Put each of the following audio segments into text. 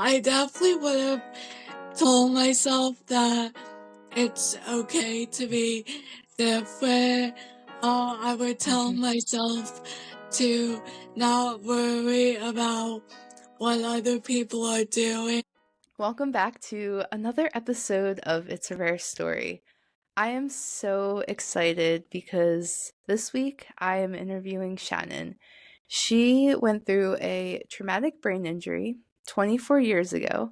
I definitely would have told myself that it's okay to be different. I would tell myself to not worry about what other people are doing. Welcome back to another episode of It's a Rare Story. I am so excited because this week I am interviewing Shannon. She went through a traumatic brain injury 24 years ago,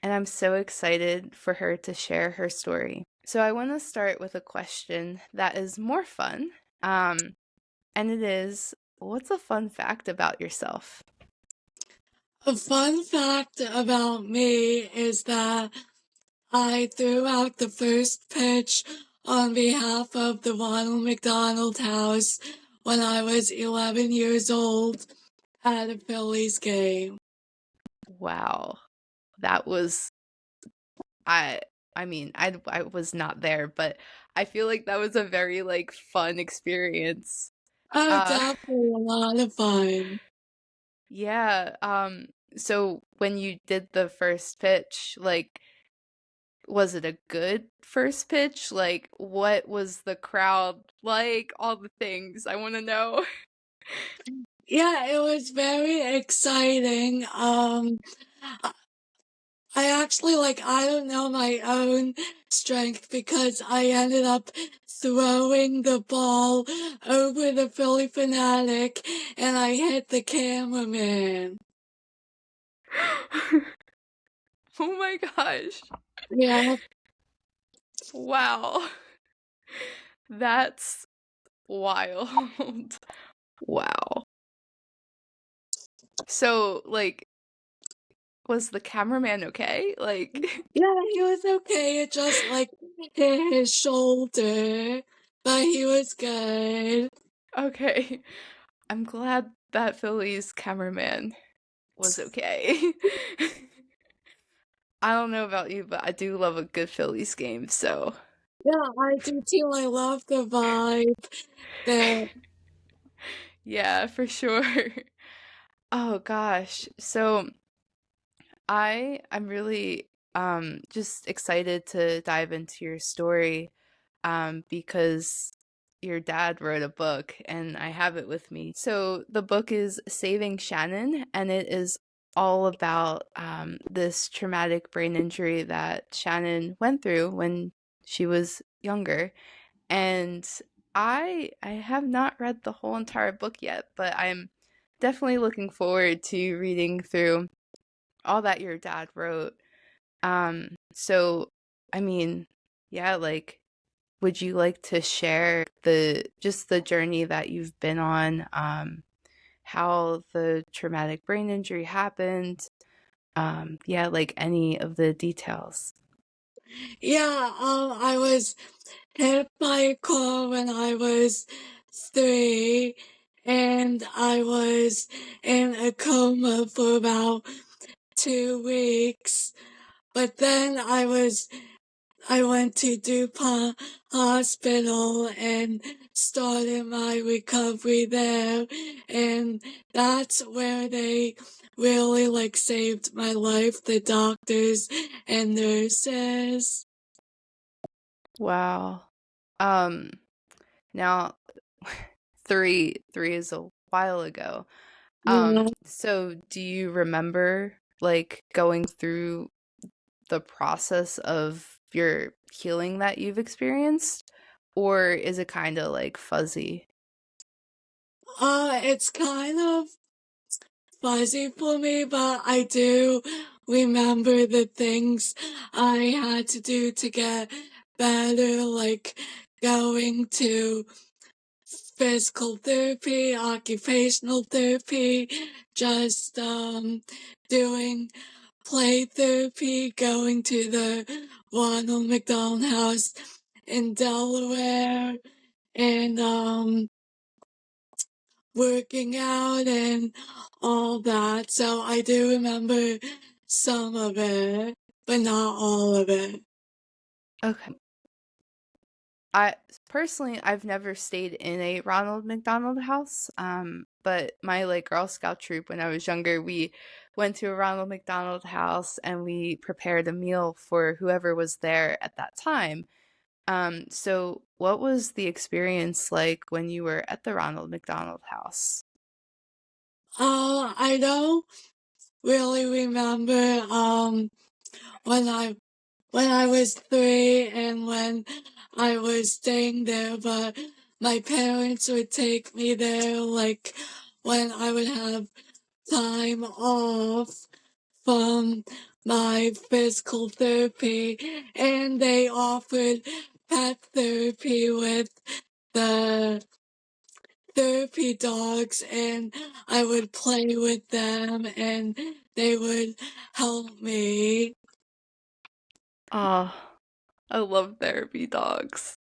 and I'm so excited for her to share her story. So I want to start with a question that is more fun, and it is, what's a fun fact about yourself? A fun fact about me is that I threw out the first pitch on behalf of the Ronald McDonald House when I was 11 years old at a Phillies game. Wow, that was I I was not there, but I feel like that was a very fun experience. Oh, Uh definitely a lot of fun. yeah, so when you did the first pitch, was it a good first pitch? Like what was the crowd like? All the things. I want to know. Yeah, it was very exciting. I actually, I don't know my own strength because I ended up throwing the ball over the Philly Fanatic and I hit the cameraman. Oh my gosh. Yeah. Wow. That's wild. Wow. So, was the cameraman okay? Yeah, he was okay. It just, hit his shoulder, but he was good. Okay. I'm glad that Philly's cameraman was okay. I don't know about you, but I do love a good Phillies game, so. Yeah, I do too. I love the vibe there. Yeah, for sure. Oh gosh. So I'm really just excited to dive into your story because your dad wrote a book and I have it with me. So the book is Saving Shannon, and it is all about this traumatic brain injury that Shannon went through when she was younger. And I have not read the whole entire book yet, but I'm definitely looking forward to reading through all that your dad wrote. So I mean, yeah, would you like to share the journey that you've been on, how the traumatic brain injury happened? Yeah, any of the details. Yeah, I was hit by a car when I was 3, and I was in a coma for about 2 weeks. But then I went to DuPont Hospital and started my recovery there, and that's where they really saved my life, the doctors and nurses. Wow. Um, Now three is a while ago. Yeah. So do you remember going through the process of your healing that you've experienced? Or is it kind of fuzzy? It's kind of fuzzy for me, but I do remember the things I had to do to get better, like going to physical therapy, occupational therapy, just doing play therapy, going to the Ronald McDonald House in Delaware, and working out and all that. So I do remember some of it, but not all of it. Okay. I personally, I've never stayed in a Ronald McDonald House. But my like Girl Scout troop when I was younger, we went to a Ronald McDonald House and we prepared a meal for whoever was there at that time. So what was the experience like when you were at the Ronald McDonald House? I don't really remember when I was 3 and when I was staying there, but my parents would take me there like when I would have time off from my physical therapy, and they offered pet therapy with the therapy dogs, and I would play with them and they would help me. Oh, I love therapy dogs.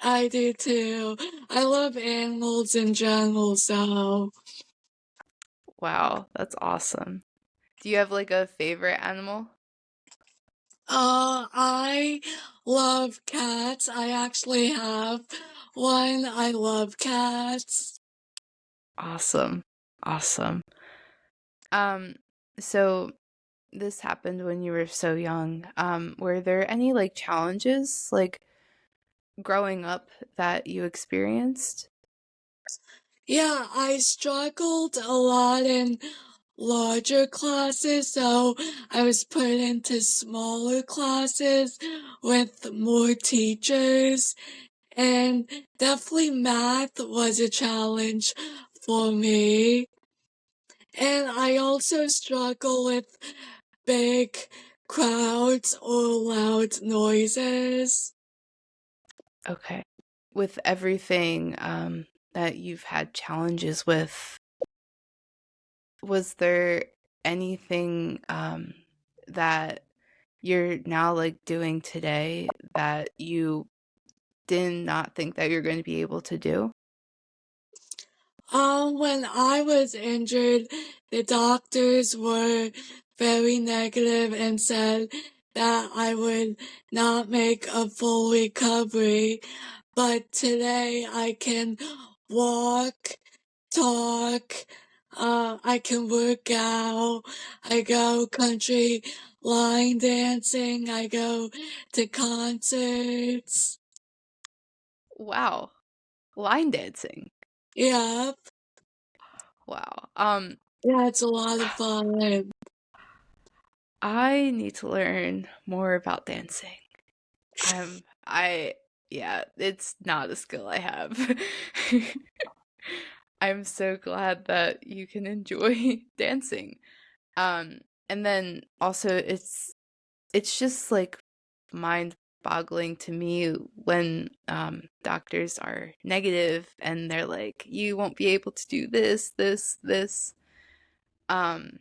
I do too. I love animals in general, so. Wow, that's awesome. Do you have like a favorite animal? I love cats. I actually have one. I love cats. Awesome. Awesome. Um, so this happened when you were so young. Were there any like challenges like growing up that you experienced? Yeah, I struggled a lot in larger classes, so I was put into smaller classes with more teachers, and definitely math was a challenge for me. And I also struggle with big crowds or loud noises. Okay. With everything that you've had challenges with, was there anything that you're now like doing today that you did not think that you're going to be able to do? When I was injured, the doctors were very negative and said that I would not make a full recovery. But today I can walk, talk, I can work out, I go country line dancing, I go to concerts. Wow. Line dancing. Yep, Wow. yeah, it's a lot of fun. I need to learn more about dancing. I yeah, it's not a skill I have. I'm so glad that you can enjoy dancing. Um, and then also it's just like mind-boggling to me when doctors are negative and they're like, you won't be able to do this, this, this. Um,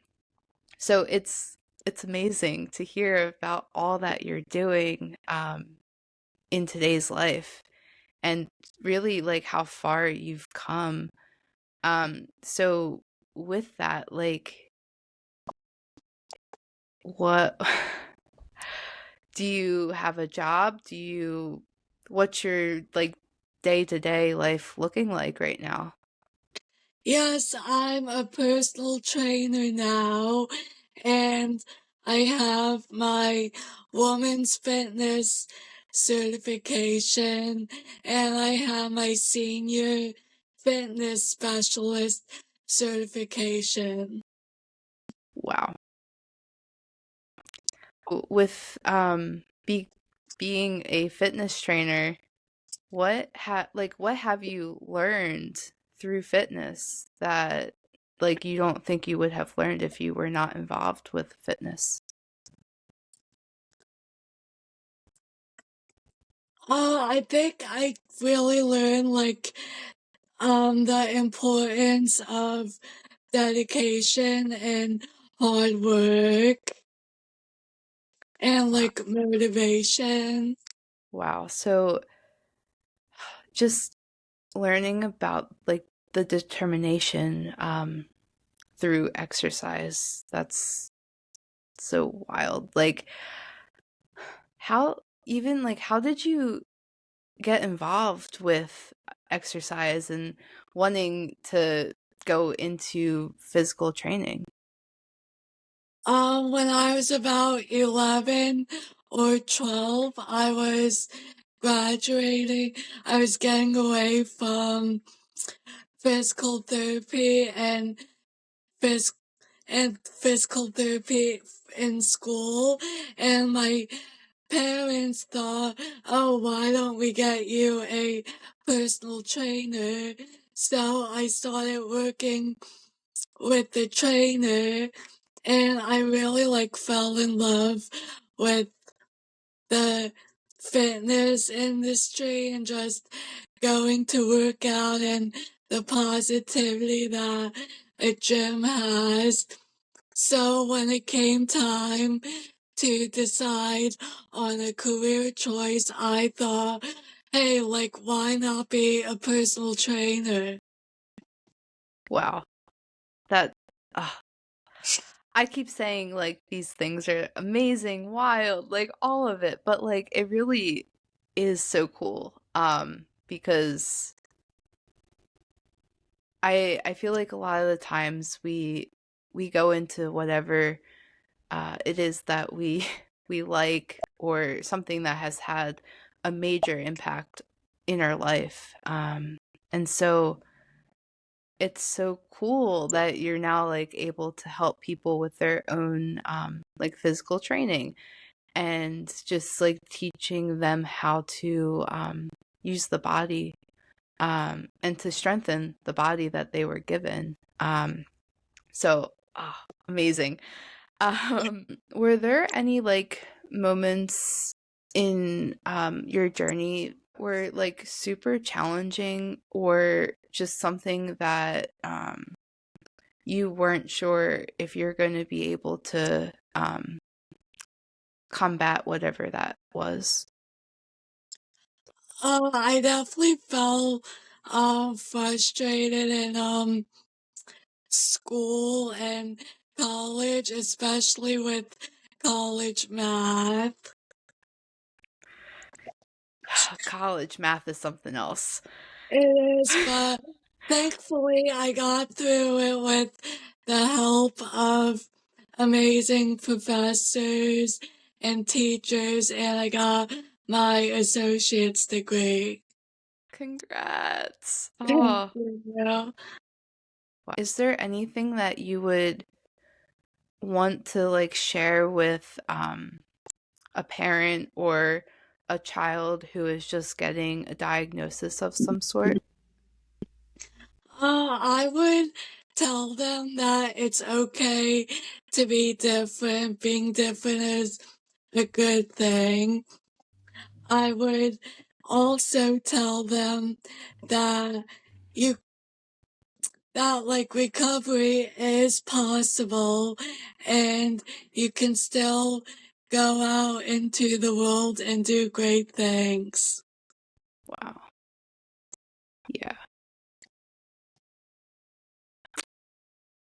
so it's amazing to hear about all that you're doing in today's life and really like how far you've come. So with that, like what do you have a job? What's your like day-to-day life looking like right now? Yes, I'm a personal trainer now, and I have my woman's fitness certification, and I have my senior fitness specialist certification. Wow. With being a fitness trainer, what have you learned through fitness that like you don't think you would have learned if you were not involved with fitness? I think I really learned like the importance of dedication and hard work and Wow. like motivation. Wow. So just learning about like the determination through exercise, that's so wild. Like how even like how did you get involved with exercise and wanting to go into physical training? When I was about 11 or 12, I was graduating. I was getting away from physical therapy phys- and physical therapy in school, and my parents thought, oh, why don't we get you a personal trainer? So I started working with the trainer, and I really fell in love with the fitness industry and just going to work out and the positivity that a gym has. So when it came time to decide on a career choice, I thought, hey, why not be a personal trainer? Wow. That I keep saying like these things are amazing, wild, like all of it, but like it really is so cool. Because I feel like a lot of the times we go into whatever it is that we we like, or something that has had a major impact in our life. And so it's so cool that you're now like able to help people with their own like physical training, and just like teaching them how to use the body, and to strengthen the body that they were given. So amazing. Were there any like moments in your journey were like super challenging, or just something that you weren't sure if you're going to be able to combat whatever that was? I definitely felt frustrated in school and college, especially with college math. College math is something else. It is, but thankfully I got through it with the help of amazing professors and teachers, and I got my associate's degree. Congrats. Thank Oh, you. is there anything that you would want to like share with a parent or a child who is just getting a diagnosis of some sort? I would tell them that it's okay to be different. Being different is a good thing. I would also tell them that you recovery is possible, and you can still go out into the world and do great things. Wow. Yeah,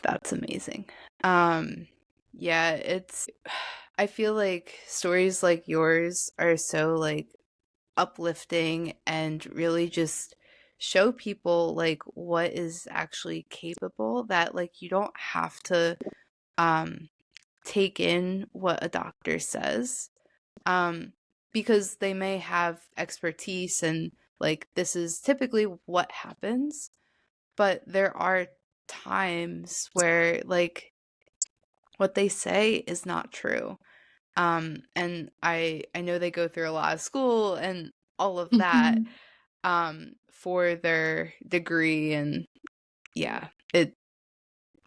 that's amazing. Yeah, I feel like stories like yours are so like uplifting, and really just show people like what is actually capable, that like you don't have to um take in what a doctor says, um because they may have expertise, and like this is typically what happens, but there are times where like what they say is not true. And I know they go through a lot of school and all of that Mhm. for their degree, and yeah, it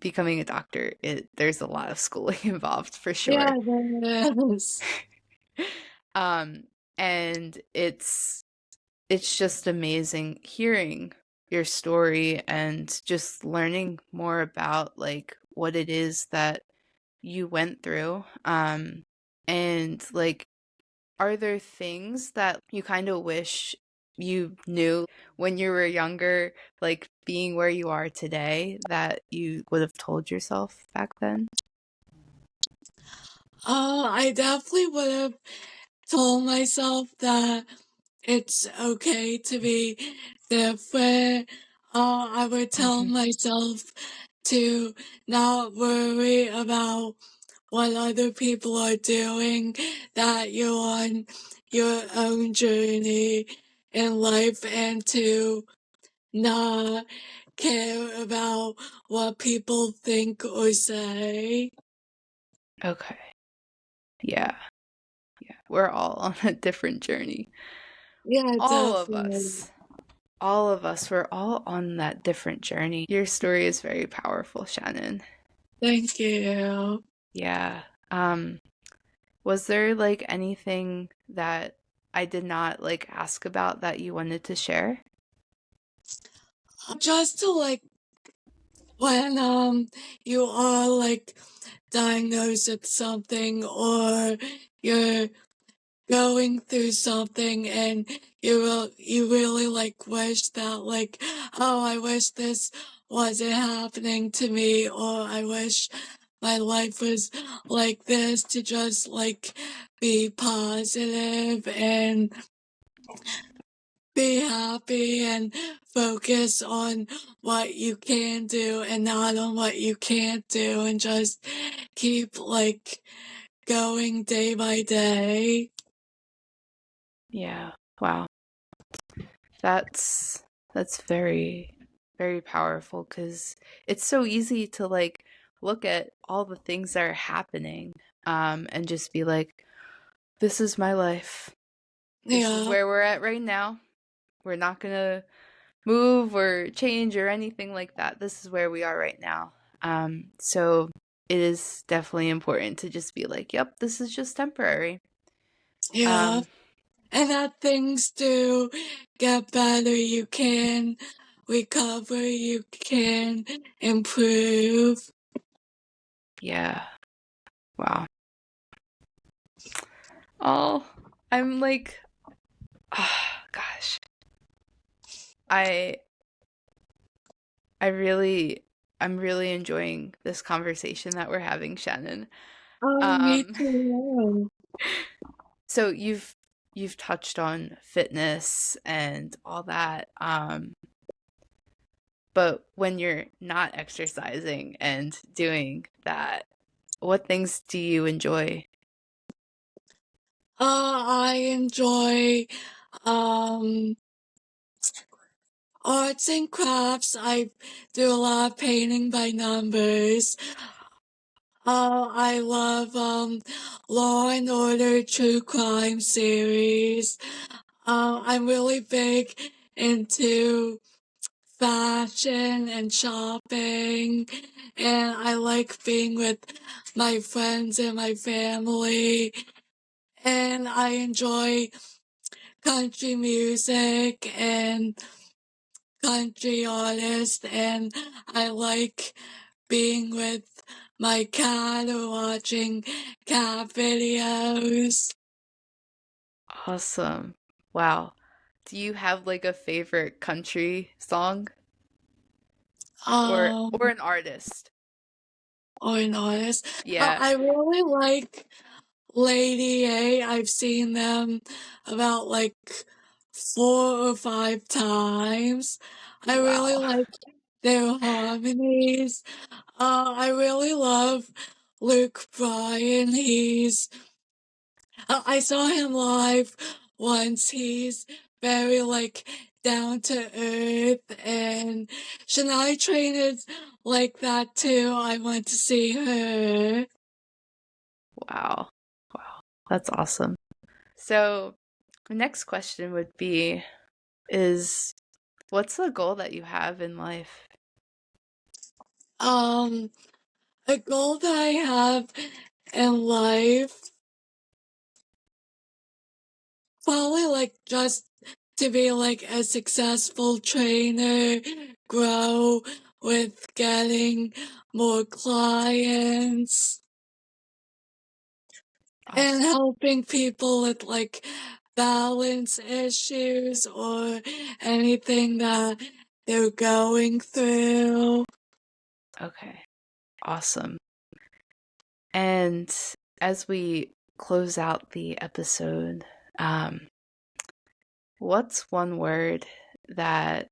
becoming a doctor, it there's a lot of schooling involved for Yeah, sure. there is. um and it's just amazing hearing your story, and just learning more about like what it is that you went through. And like, are there things that you kind of wish you knew when you were younger, like being where you are today, that you would have told yourself back then? I definitely would have told myself that it's okay to be different. I would tell Mhm. myself to not worry about what other people are doing, that you're on your own journey in life, and to not care about what people think or say. Okay. Yeah. Yeah. We're all on a different journey. Yeah, All of definitely. us. All of us. We're all on that different journey. Your story is very powerful, Shannon. Thank you. Yeah. Um, was there like anything that I did not like ask about that you wanted to share? Just to like when you are like diagnosed with something, or you're going through something, and you really like wish that, like, oh, I wish this wasn't happening to me, or I wish my life was like this, to just like be positive and be happy and focus on what you can do and not on what you can't do, and just keep like going day by day. Yeah. Wow. That's that's very very powerful cuz it's so easy to like look at all the things that are happening and just be like this is my life. This is Yeah, where we're at right now. We're not going to move or change or anything like that. This is where we are right now. So it is definitely important to just be like, yep, this is just temporary. yeah. Um, And that things do get better. You can recover, you can improve. yeah. Wow. Oh, I'm like, gosh. I I really I'm really enjoying this conversation that we're having, Shannon. Oh, me Um, too. so you've touched on fitness and all that. But when you're not exercising and doing that, what things do you enjoy? I enjoy um arts and crafts. I do a lot of painting by numbers. I love Law and Order true crime series. I'm really big into fashion and shopping, and I like being with my friends and my family, and I enjoy country music and country artists, and I like being with my cat or watching cat videos. Awesome. Wow. Do you have like a favorite country song or Um, an artist? or an artist. Yeah. I really like Lady A. I've seen them about like 4 or 5 times. I really Wow. like their harmonies. I really love Luke Bryan. I saw him live once. He's very like down to earth, and Shania Twain is like that too. I want to see her. Wow. Wow. That's awesome. So, the next question would be is what's the goal that you have in life? Um, a goal that I have in life, probably like just to be like a successful trainer, grow with getting more clients, and Awesome. helping people with like balance issues or anything that they're going through. Okay. Awesome. And as we close out the episode, um, what's one word that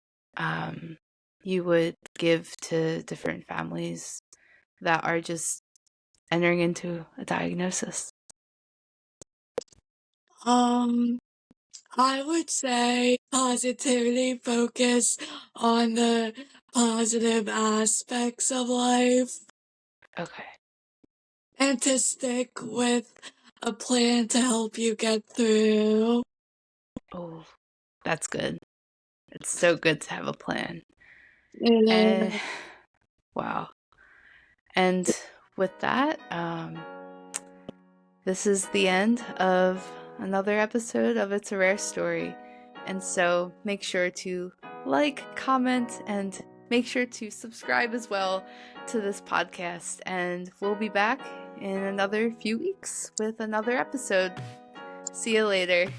you would give to different families that are just entering into a diagnosis? I would say positively focus on the positive aspects of life Okay. and to stick with a plan to help you get through. Oh, that's good. It's so good to have a plan. And And wow. And with that, this is the end of another episode of It's a Rare Story. And so make sure to like, comment, and make sure to subscribe as well to this podcast. And we'll be back in another few weeks with another episode. See you later.